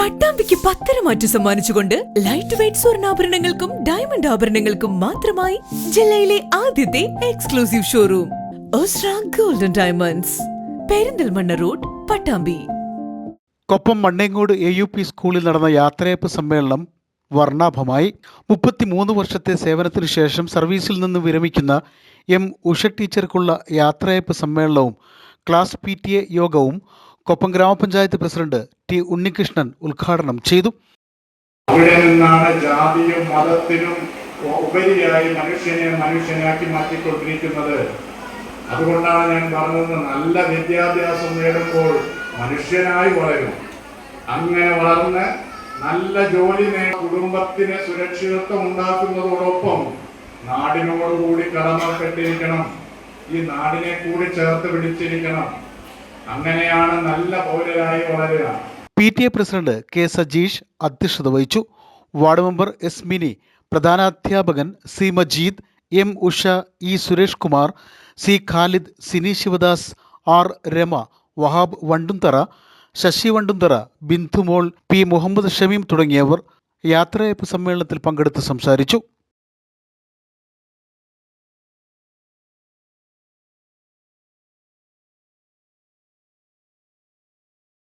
പട്ടാമ്പിക്ക് പത്തരമാറ്റു സമ്മാനിച്ചുകൊണ്ട് light weight സ്വർണ്ണാഭരണങ്ങൾക്കും ഡയമണ്ട് ആഭരണങ്ങൾക്കും മാത്രമായി ജില്ലയിലെ ആദ്യത്തെ exclusive showroom Osra golden diamonds, Perinthalmanna road, Pattambi. Koppam Mannengode AUP സ്കൂളിൽ നടന്ന യാത്രയയപ്പ് സമ്മേളനം വർണ്ണാഭമായി. 33 വർഷത്തെ സേവനത്തിനു ശേഷം സർവീസിൽ നിന്ന് വിരമിക്കുന്ന ഉഷ ടീച്ചർക്കുള്ള യാത്രയയപ്പ് സമ്മേളനവും ക്ലാസ് PTA യോഗവും കൊപ്പം ഗ്രാമപഞ്ചായത്ത് പ്രസിഡന്റ് T. ഉണ്ണികൃഷ്ണൻ ഉദ്ഘാടനം ചെയ്തു. അവിടെ നിന്നാണ് ജാതിയും മതത്തിനും ഉപരിയായി മനുഷ്യനാക്കി മാറ്റിക്കൊണ്ടിരിക്കുന്നത്. അതുകൊണ്ടാണ് ഞാൻ പറഞ്ഞത്, നല്ല വിദ്യാഭ്യാസം നേടുമ്പോൾ മനുഷ്യനായി വളരും. അങ്ങനെ വളർന്ന് നല്ല ജോലി കുടുംബത്തിന് സുരക്ഷിതത്വം ഉണ്ടാക്കുന്നതോടൊപ്പം നാടിനോടുകൂടി കടമപ്പെട്ടിരിക്കണം. ഈ നാടിനെ കൂടി ചേർത്ത് പിടിച്ചിരിക്കണം. അങ്ങനെയാണ് നല്ല പൗരരായി വളരുക. PTA president K. സജീഷ് അധ്യക്ഷത വഹിച്ചു. Ward member S. മിനി, പ്രധാനാധ്യാപകൻ C. Majeed, M. Usha, E. Suresh Kumar, C. Khalid, Sini Sivadas, R. Rama, Wahab Vandumthara, Sasi Vandumthara, Bindumol, P. Muhammad Shameem തുടങ്ങിയവർ യാത്രയയപ്പ് സമ്മേളനത്തിൽ പങ്കെടുത്ത് സംസാരിച്ചു.